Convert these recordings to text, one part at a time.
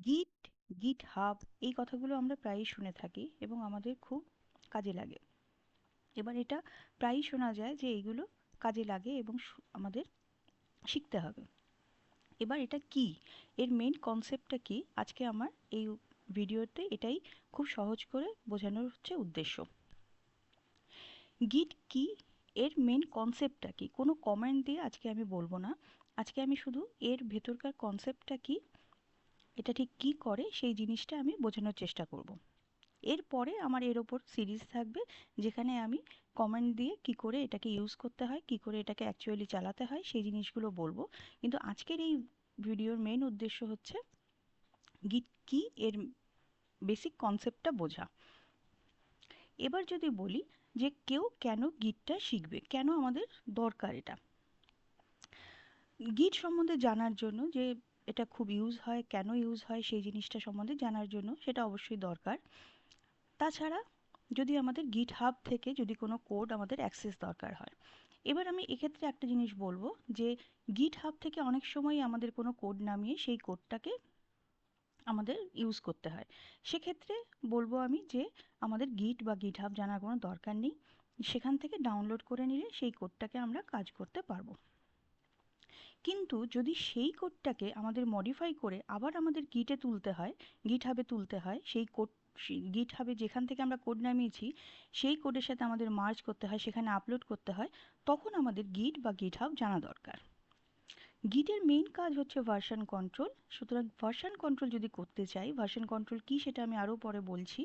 গিট, গিটহাব এই কথাগুলো আমরা প্রায়ই শুনে থাকি এবং আমাদের খুব কাজে লাগে। এবার এটা প্রায়ই শোনা যায় যে এইগুলো কাজে লাগে এবং আমাদের শিখতে হবে। এবার এটা কি, এর মেইন কনসেপ্টটা কি, আজকে আমার এই ভিডিওতে এটাই খুব সহজ করে বোঝানোর হচ্ছে উদ্দেশ্য। গিট কি, এর মেইন কনসেপ্টটা কি, কোনো কমেন্ট দিয়ে আজকে আমি বলবো না। আজকে আমি শুধু এর ভেতরকার কনসেপ্টটা কি, এটা ঠিক কি করে সেই জিনিসটা আমি বোঝানোর চেষ্টা করব। এরপরে আমার এর ওপর সিরিজ থাকবে, যেখানে আমি কমেন্ট দিয়ে কি করে এটাকে ইউজ করতে হয়, কি করে এটাকে অ্যাকচুয়ালি চালাতে হয় সেই জিনিসগুলো বলবো। কিন্তু আজকের এই ভিডিওর মেইন উদ্দেশ্য হচ্ছে গিট কি, এর বেসিক কনসেপ্টটা বোঝা। এবার যদি বলি যে কেউ কেন গিটটা শিখবে, কেন আমাদের দরকার এটা, গিট সম্বন্ধে জানার জন্য, যে এটা খুব ইউজ হয়, কেন ইউজ হয় সেই জিনিসটা সম্বন্ধে জানার জন্য সেটা অবশ্যই দরকার। তাছাড়া যদি আমাদের গিটহাব থেকে যদি কোনো কোড আমাদের অ্যাক্সেস দরকার হয়, এবার আমি এক্ষেত্রে একটা জিনিস বলবো যে গিটহাব থেকে অনেক সময় আমাদের কোনো কোড নামিয়ে সেই কোডটাকে আমাদের ইউজ করতে হয়। সেক্ষেত্রে বলবো আমি যে আমাদের গিট বা গিটহাব জানার কোনো দরকার নেই, সেখান থেকে ডাউনলোড করে নিলে সেই কোডটাকে আমরা কাজ করতে পারবো। কিন্তু যদি সেই কোডটাকে আমাদের মডিফাই করে আবার আমাদের গিটে তুলতে হয়, গিটহাবে তুলতে হয়, সেই কোড গিটহাবে যেখান থেকে আমরা কোড নামিয়েছি সেই কোডের সাথে আমাদের মার্জ করতে হয়, সেখানে আপলোড করতে হয়, তখন আমাদের গিট বা গিটহাব জানা দরকার। গিটের মেইন কাজ হচ্ছে ভার্সন কন্ট্রোল। সুতরাং ভার্সন কন্ট্রোল যদি করতে চাই, ভার্সন কন্ট্রোল কি সেটা আমি আরও পরে বলছি।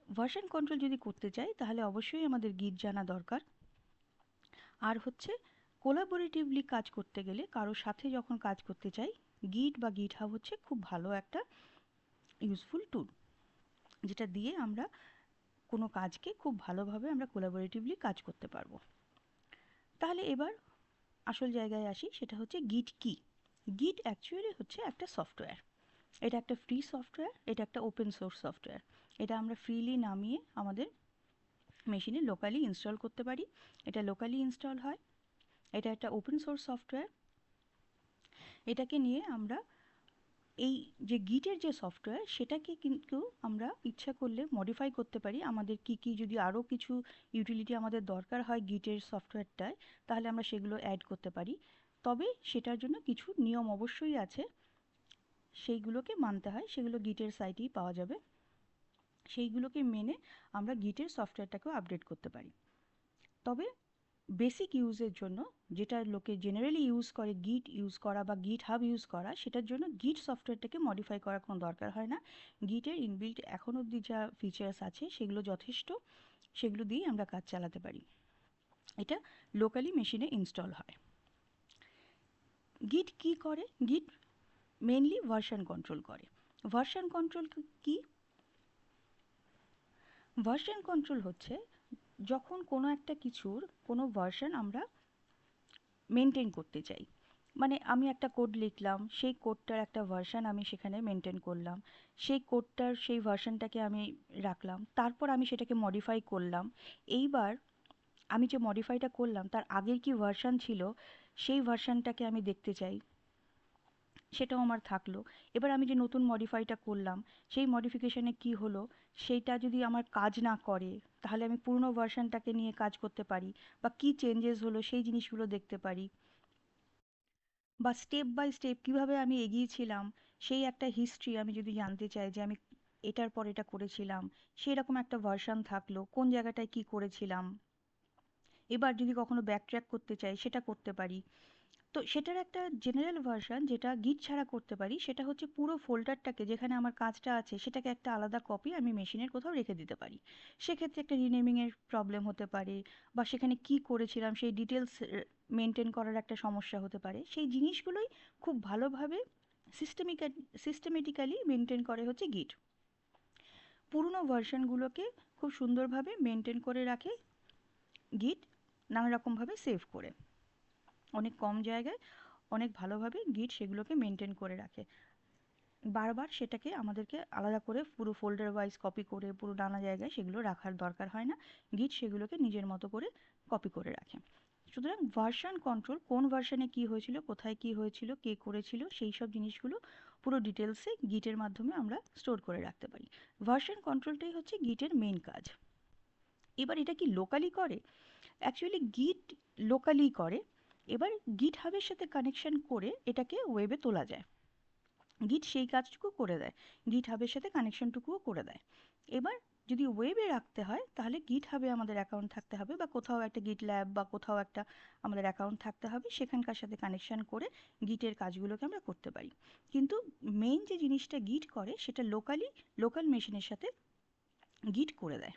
ভার্সন কন্ট্রোল যদি করতে চাই তাহলে অবশ্যই আমাদের গিট জানা দরকার। আর হচ্ছে কোলাবোরেটিভলি কাজ করতে গেলে, কারোর সাথে যখন কাজ করতে চাই, গিট বা গিটহাব হচ্ছে খুব ভালো একটা ইউজফুল টুল, যেটা দিয়ে আমরা কোনো কাজকে খুব ভালোভাবে আমরা কোলাবোরেটিভলি কাজ করতে পারবো। তাহলে এবার আসল জায়গায় আসি, সেটা হচ্ছে গিট কি। গিট অ্যাকচুয়ালি হচ্ছে একটা সফটওয়্যার। এটা একটা ফ্রি সফটওয়্যার, এটা একটা ওপেন সোর্স সফটওয়্যার। এটা আমরা ফ্রিলি নামিয়ে আমাদের মেশিনে লোকালি ইনস্টল করতে পারি। এটা লোকালি ইনস্টল হয়। এটা একটা ওপেন সোর্স সফটওয়্যার। এটাকে নিয়ে আমরা এই যে গিটের যে সফটওয়্যার সেটাকে কিন্তু আমরা ইচ্ছা করলে মডিফাই করতে পারি। আমাদের কি কি যদি আরও কিছু ইউটিলিটি আমাদের দরকার হয় গিটের সফটওয়্যারটায়, তাহলে আমরা সেগুলো অ্যাড করতে পারি। তবে সেটার জন্য কিছু নিয়ম অবশ্যই আছে, সেইগুলোকে মানতে হয়, সেগুলো গিটের সাইটেই পাওয়া যাবে। সেইগুলোকে মেনে আমরা গিটের সফটওয়্যারটাকেও আপডেট করতে পারি। তবে বেসিক ইউজের জন্য, যেটা লোকে জেনারেলি ইউজ করে গিট ইউজ করা বা গিট হাব ইউজ করা, সেটার জন্য গিট সফটওয়্যারটাকে মডিফাই করার কোনো দরকার হয় না। গিটের ইনবিল্ট এখন অবধি যা ফিচার্স আছে সেগুলো যথেষ্ট, সেগুলো দিয়েই আমরা কাজ চালাতে পারি। এটা লোকালি মেশিনে ইনস্টল হয়। গিট কি করে? গিট মেনলি ভার্সন কন্ট্রোল করে। ভার্সন কন্ট্রোল কি? ভার্সন কন্ট্রোল হচ্ছে যখন কোনো একটা কিছুর কোনো ভার্সন আমরা মেনটেন করতে চাই। মানে আমি একটা কোড লিখলাম, সেই কোডটার একটা ভার্সন আমি সেখানে মেনটেন করলাম, সেই কোডটার সেই ভার্সনটাকে আমি রাখলাম, তারপর আমি সেটাকে মডিফাই করলাম। এইবার আমি যে মডিফাইটা করলাম তার আগের কি ভার্সন ছিল সেই ভার্সনটাকে আমি দেখতে চাই, সেটাও আমার থাকলো। এবার আমি যে নতুন মডিফাইটা করলাম সেই মডিফিকেশনে কি হলো সেইটা যদি আমার কাজ না করে, তাহলে আমি পুরনো ভার্সনটাকে নিয়ে কাজ করতে পারি, বা কি চেঞ্জেস হলো সেই জিনিসগুলো দেখতে পারি, বা স্টেপ বাই স্টেপ কীভাবে আমি এগিয়েছিলাম সেই একটা হিস্ট্রি আমি যদি জানতে চাই, যে আমি এটার পর এটা করেছিলাম, সেই রকম একটা ভার্সন থাকলো, কোন জায়গাটায় কি করেছিলাম। এবার যদি কখনো ব্যাকট্র্যাক করতে চাই সেটা করতে পারি। তো সেটার একটা জেনারেল ভার্সন যেটা গিট ছাড়া করতে পারি, সেটা হচ্ছে পুরো ফোল্ডারটাকে, যেখানে আমার কাজটা আছে সেটাকে একটা আলাদা কপি আমি মেশিনের কোথাও রেখে দিতে পারি। সেক্ষেত্রে একটা রিনেমিংয়ের প্রবলেম হতে পারে, বা সেখানে কি করেছিলাম সেই ডিটেলস মেনটেন করার একটা সমস্যা হতে পারে। সেই জিনিসগুলোই খুব ভালোভাবে সিস্টেমেটিক্যালি মেনটেন করে হচ্ছে গিট। পুরনো ভার্সনগুলোকে খুব সুন্দরভাবে মেনটেন করে রাখে গিট, নানা রকমভাবে সেভ করে, অনেক কম জায়গায় অনেক ভালোভাবে গিট সেগুলোকে মেনটেন করে রাখে। বারবার সেটাকে আমাদেরকে আলাদা করে পুরো ফোল্ডার ওয়াইজ কপি করে পুরো নানা জায়গায় সেগুলো রাখার দরকার হয় না। গিট সেগুলোকে নিজের মতো করে কপি করে রাখে। সুতরাং ভার্সন কন্ট্রোল, কোন ভার্সনে কি হয়েছিল, কোথায় কি হয়েছিল, কে করেছিল, সেই সব জিনিসগুলো পুরো ডিটেলসে গিটের মাধ্যমে আমরা স্টোর করে রাখতে পারি। ভার্সন কন্ট্রোলটাই হচ্ছে গিটের মেইন কাজ। এবার এটা কি লোকালি করে? অ্যাকচুয়ালি গিট লোকালি করে। এবার গিট হাবের সাথে কানেকশন করে এটাকে ওয়েবে তোলা যায়। গিট সেই কাজটুকু করে দেয়, গিট হাবের সাথে কানেকশনটুকুও করে দেয়। এবার যদি ওয়েবে রাখতে হয় তাহলে গিট হাবে আমাদের অ্যাকাউন্ট থাকতে হবে, বা কোথাও একটা গিট ল্যাব বা কোথাও একটা আমাদের অ্যাকাউন্ট থাকতে হবে, সেখানকার সাথে কানেকশন করে গিটের কাজগুলোকে আমরা করতে পারি। কিন্তু মেইন যে জিনিসটা গিট করে সেটা লোকাল মেশিনের সাথে গিট করে দেয়।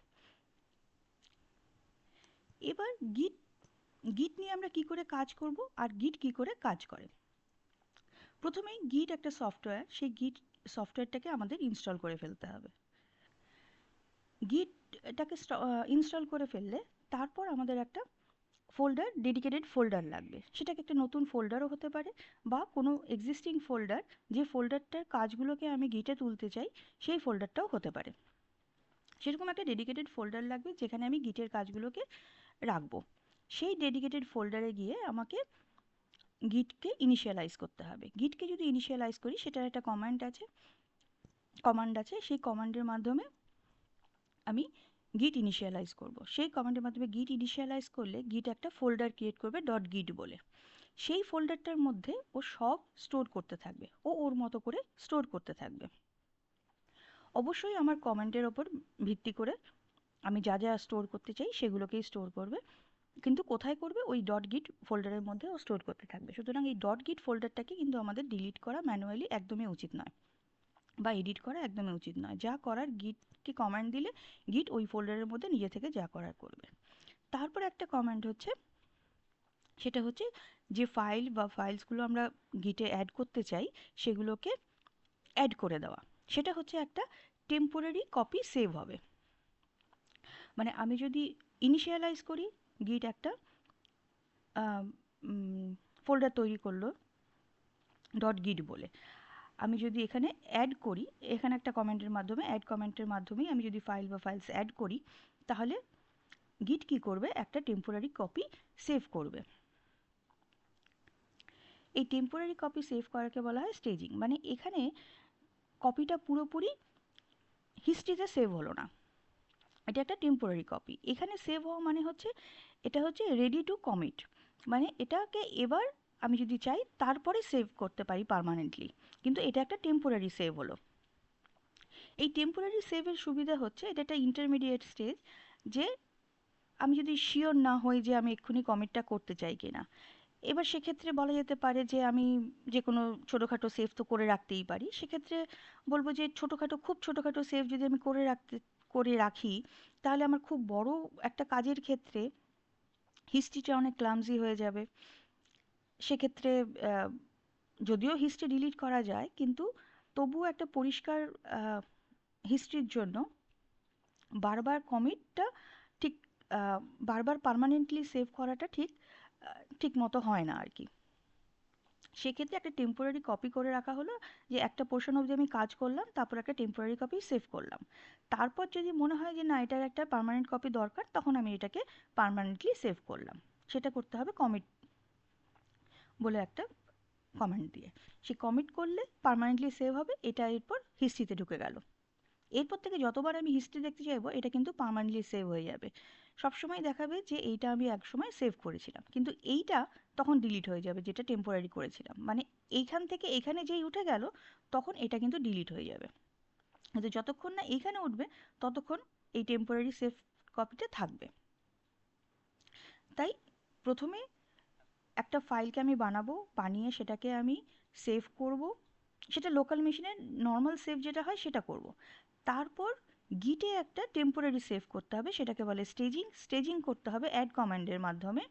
এবার গিট গিট নিয়ে আমরা কি করে কাজ করব আর গিট কি করে কাজ করে। প্রথমেই গিট একটা সফটওয়্যার, সেই গিট সফটওয়্যারটাকে আমাদের ইনস্টল করে ফেলতে হবে। গিটটাকে ইনস্টল করে ফেললে তারপর আমাদের একটা ডেডিকেটেড ফোল্ডার লাগবে। সেটাকে একটা নতুন ফোল্ডারও হতে পারে, বা কোনো এক্সিস্টিং ফোল্ডার, যে ফোল্ডারটার কাজগুলোকে আমি গিটে তুলতে চাই সেই ফোল্ডারটাও হতে পারে। সেরকম একটা ডেডিকেটেড ফোল্ডার লাগবে যেখানে আমি গিটের কাজগুলোকে রাখবো। সেই ডেডিকেটেড ফোল্ডারে গিয়ে আমাকে গিটকে ইনিশিয়ালাইজ করতে হবে। গিটকে যদি ইনিশিয়ালাইজ করি সেটার একটা কমান্ড আছে, সেই কমান্ডের মাধ্যমে আমি গিট ইনিশিয়ালাইজ করব। সেই কমান্ডের মাধ্যমে গিট ইনিশিয়ালাইজ করলে গিট একটা ফোল্ডার ক্রিয়েট করবে ডট গিট বলে। সেই ফোল্ডারটার মধ্যে ও সব স্টোর করতে থাকবে, ও ওর মতো করে স্টোর করতে থাকবে। অবশ্যই আমার কমান্ডের ওপর ভিত্তি করে আমি যা যা স্টোর করতে চাই সেগুলোকেই স্টোর করবে, কিন্তু কোথায় করবে? ওই ডট গিট ফোল্ডারের মধ্যে ও স্টোর করতে থাকবে। সুতরাং এই ডট গিট ফোল্ডারটাকে কিন্তু আমাদের ডিলিট করা ম্যানুয়ালি একদমই উচিত নয়, বা এডিট করা একদমই উচিত নয়। যা করার গিটকে কমান্ড দিলে গিট ওই ফোল্ডারের মধ্যে নিজে থেকে যা করার করবে। তারপর একটা কমান্ড হচ্ছে, সেটা হচ্ছে যে ফাইল বা ফাইলসগুলো আমরা গিটে অ্যাড করতে চাই সেগুলোকে অ্যাড করে দেওয়া। সেটা হচ্ছে একটা টেম্পোরারি কপি সেভ হবে। মানে আমি যদি ইনিশিয়ালাইজ করি, গিট একটা ফোল্ডার তৈরি করলো ডট গিট বলে। আমি যদি এখানে অ্যাড করি, এখানে একটা কমেন্টের মাধ্যমে, অ্যাড কমেন্টের মাধ্যমেই আমি যদি ফাইল বা ফাইলস অ্যাড করি, তাহলে গিট কি করবে? একটা টেম্পোরারি কপি সেভ করবে। এই টেম্পোরারি কপি সেভ করাকে বলা হয় স্টেজিং। মানে এখানে কপিটা পুরোপুরি হিস্ট্রিতে সেভ হলো না, এটা একটা টেম্পোরারি কপি। এখানে সেভ হওয়া মানে হচ্ছে এটা হচ্ছে রেডি টু কমিট, মানে এটাকে এবার আমি যদি চাই তারপরে সেভ করতে পারি পার্মানেন্টলি, কিন্তু এটা একটা টেম্পোরারি সেভ হলো। এই টেম্পোরারি সেভের সুবিধা হচ্ছে এটা একটা ইন্টারমিডিয়েট স্টেজ, যে আমি যদি শিওর না হই যে আমি এক্ষুনি কমিটটা করতে চাই কিনা, এবার সেক্ষেত্রে বলা যেতে পারে যে আমি যে কোনো ছোটোখাটো সেভ তো করে রাখতেই পারি। সেক্ষেত্রে বলবো যে খুব ছোটোখাটো সেভ যদি আমি করে রাখি, তাহলে আমার খুব বড় একটা কাজের ক্ষেত্রে হিস্ট্রিটা অনেক ক্লামজি হয়ে যাবে। সেক্ষেত্রে আহ, যদিও হিস্ট্রি ডিলিট করা যায়, কিন্তু তবুও একটা পরিষ্কার হিস্ট্রির জন্য বারবার কমিটটা ঠিক আহ, বারবার পার্মানেন্টলি সেভ করাটা ঠিক মতো হয় না আর কি। সেক্ষেত্রে একটা টেম্পোরারি কপি করে রাখা হলো, যে একটা পোর্শন অবধি আমি কাজ করলাম, তারপর একটা টেম্পোরারি কপি সেভ করলাম। তারপর যদি মনে হয় যে না, এটার একটা পার্মানেন্ট কপি দরকার, তখন আমি এটাকে পার্মানেন্টলি সেভ করলাম। সেটা করতে হবে কমিট বলে একটা কমান্ড দিয়ে। সে কমিট করলে পার্মানেন্টলি সেভ হবে, এটা এরপর হিস্ট্রিতে ঢুকে গেল। এরপর থেকে যতবার আমি হিস্ট্রি দেখতে চাইবো এটা কিন্তু পার্মানেন্টলি সেভ হয়ে যাবে। সবসময় দেখাবে যে এইটা আমি একসময় সেভ করেছিলাম, কিন্তু এইটা তখন ডিলিট হয়ে যাবে যেটা টেম্পোরারি করেছিলাম। মানে এইখান থেকে এইখানে যেই উঠে গেল, তখন এটা কিন্তু ডিলিট হয়ে যাবে। কিন্তু যতক্ষণ না এইখানে উঠবে ততক্ষণ এই টেম্পোরারি সেভ কপিটা থাকবে। তাই প্রথমে একটা ফাইলকে আমি বানাবো, বানিয়ে সেটাকে আমি সেভ করব। সেটা লোকাল মেশিনে নর্মাল সেভ যেটা হয় সেটা করব। তারপর গিটে একটা টেম্পোরারি সেভ করতে হবে, সেটাকে বলে স্টেজিং করতে হবে অ্যাড কমান্ডের মাধ্যমে।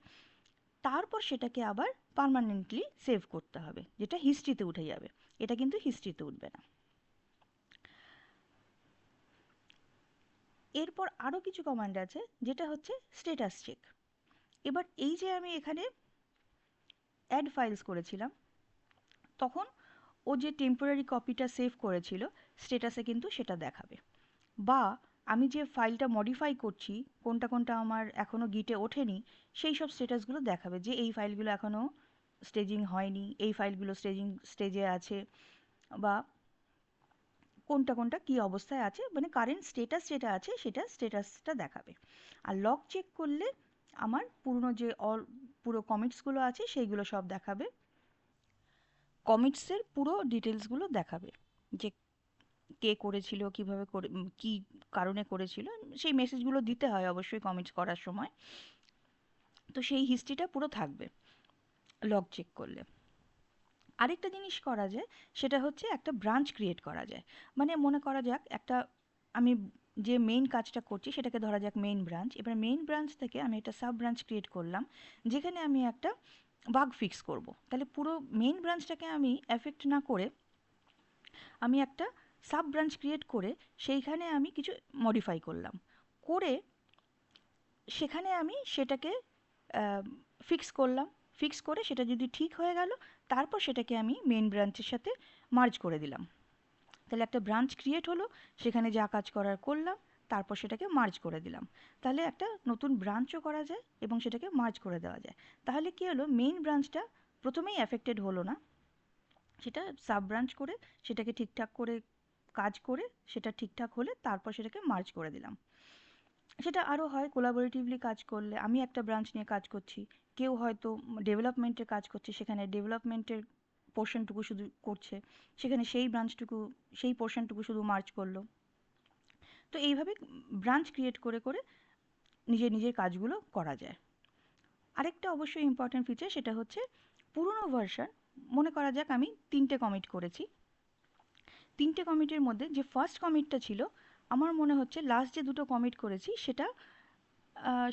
তারপর সেটাকে আবার পার্মানেন্টলি সেভ করতে হবে, যেটা হিস্ট্রিতে উঠে যাবে। এটা কিন্তু হিস্ট্রিতে উঠবে না। এরপর আরও কিছু কমান্ড আছে, যেটা হচ্ছে স্ট্যাটাস চেক। এবার এই যে আমি এখানে অ্যাড ফাইলস করেছিলাম, তখন ও যে টেম্পোরারি কপিটা সেভ করেছিল স্ট্যাটাসে কিন্তু সেটা দেখাবে। বা আমি যে ফাইলটা মডিফাই করছি, কোনটা কোনটা আমার এখনও গিটে ওঠেনি, সেই সব স্ট্যাটাসগুলো দেখাবে, যে এই ফাইলগুলো এখনও স্টেজিং হয়নি, এই ফাইলগুলো স্টেজে আছে। বা কোনটা কোনটা কী অবস্থায় আছে, মানে কারেন্ট স্টেটাস যেটা আছে সেটা স্টেটাসটা দেখাবে। আর লগ চেক করলে আমার পুরনো যে পুরো কমিটসগুলো আছে সেইগুলো সব দেখাবে, কমিটসের পুরো ডিটেলসগুলো দেখাবে, যে কে করেছিল, কিভাবে করে, কী কারণে করেছিল, সেই মেসেজগুলো দিতে হয় অবশ্যই কমিটস করার সময়। তো সেই হিস্ট্রিটা পুরো থাকবে লগ চেক করলে। আরেকটা জিনিস করা যায়, সেটা হচ্ছে একটা ব্রাঞ্চ ক্রিয়েট করা যায়। মানে মনে করা যাক একটা, আমি যে মেইন কাজটা করছি সেটাকে ধরা যাক মেইন ব্রাঞ্চ। এবার মেইন ব্রাঞ্চ থেকে আমি একটা সাব ব্রাঞ্চ ক্রিয়েট করলাম, যেখানে আমি একটা বাগ ফিক্স করব। তাহলে পুরো মেইন ব্রাঞ্চটাকে আমি এফেক্ট না করে আমি একটা সাব ব্রাঞ্চ ক্রিয়েট করে সেইখানে আমি কিছু মডিফাই করলাম, করে সেখানে আমি সেটাকে ফিক্স করলাম। ফিক্স করে সেটা যদি ঠিক হয়ে গেল, তারপর সেটাকে আমি মেইন ব্রাঞ্চের সাথে মার্জ করে দিলাম। তাহলে একটা ব্রাঞ্চ ক্রিয়েট হলো, সেখানে যা কাজ করার করলাম, তারপর সেটাকে মার্জ করে দিলাম। তাহলে একটা নতুন ব্রাঞ্চও করা যায় এবং সেটাকে মার্জ করে দেওয়া যায়। তাহলে কি হলো, মেইন ব্রাঞ্চটা প্রথমেই অ্যাফেক্টেড হলো না, সেটা সাব ব্রাঞ্চ করে সেটাকে ঠিকঠাক করে কাজ করে সেটা ঠিকঠাক হলে তারপর সেটাকে মার্জ করে দিলাম। সেটা আরও হয় কোলাবোরেটিভলি কাজ করলে, আমি একটা ব্রাঞ্চ নিয়ে কাজ করছি, কেউ হয়তো ডেভেলপমেন্টের কাজ করছে, সেখানে ডেভেলপমেন্টের পোর্শনটুকু শুধু করছে, সেখানে সেই ব্রাঞ্চটুকু, সেই পোর্শনটুকু শুধু মার্জ করলো। তো এইভাবে ব্রাঞ্চ ক্রিয়েট করে করে নিজের নিজের কাজগুলো করা যায়। আরেকটা অবশ্যই ইম্পর্ট্যান্ট ফিচার, সেটা হচ্ছে পুরনো ভার্সন। মনে করা যাক আমি 3টে কমিট করেছি, 3টে কমিটের মধ্যে যে ফার্স্ট কমিটটা ছিল, আমার মনে হচ্ছে লাস্ট যে দুটো কমিট করেছি সেটা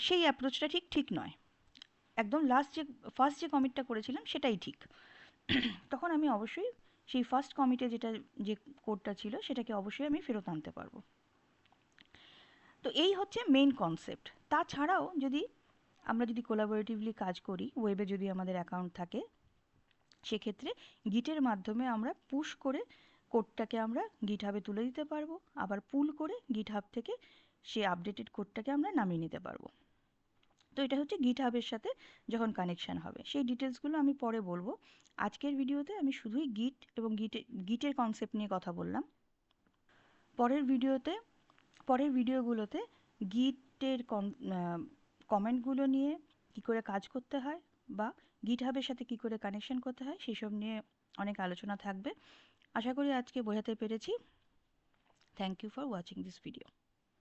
সেই অ্যাপ্রোচটা ঠিক ঠিক নয়। একদম লাস্ট যে ফার্স্ট যে কমিটটা করেছিলাম সেটাই ঠিক। তখন আমি অবশ্যই সেই ফার্স্ট কমিটে যেটা, যে কোডটা ছিল সেটাকে অবশ্যই আমি ফেরত আনতে পারবো। তো এই হচ্ছে মেইন কনসেপ্ট। তাছাড়াও যদি আমরা যদি কোলাবোরেটিভলি কাজ করি, ওয়েবে যদি আমাদের অ্যাকাউন্ট থাকে, সেক্ষেত্রে গিটের মাধ্যমে আমরা পুশ করে কোডটাকে আমরা গিটহাবে তুলে দিতে পারবো, আবার পুল করে গিটহাব থেকে সেই আপডেটেড কোডটাকে আমরা নামিয়ে নিতে পারবো। তো এটা হচ্ছে গিটহাবের সাথে যখন কানেকশান হবে, সেই ডিটেলসগুলো আমি পরে বলবো। আজকের ভিডিওতে আমি শুধুই গিট এবং গিটের কনসেপ্ট নিয়ে কথা বললাম। পরের ভিডিওতে, পরের ভিডিওগুলোতে গিটের কমেন্টগুলো নিয়ে কী করে কাজ করতে হয় বা গিটহাবের সাথে কী করে কানেকশন করতে হয় সেসব নিয়ে অনেক আলোচনা থাকবে। আশা করি আজকে বোঝাতে পেরেছি। Thank you for watching this video.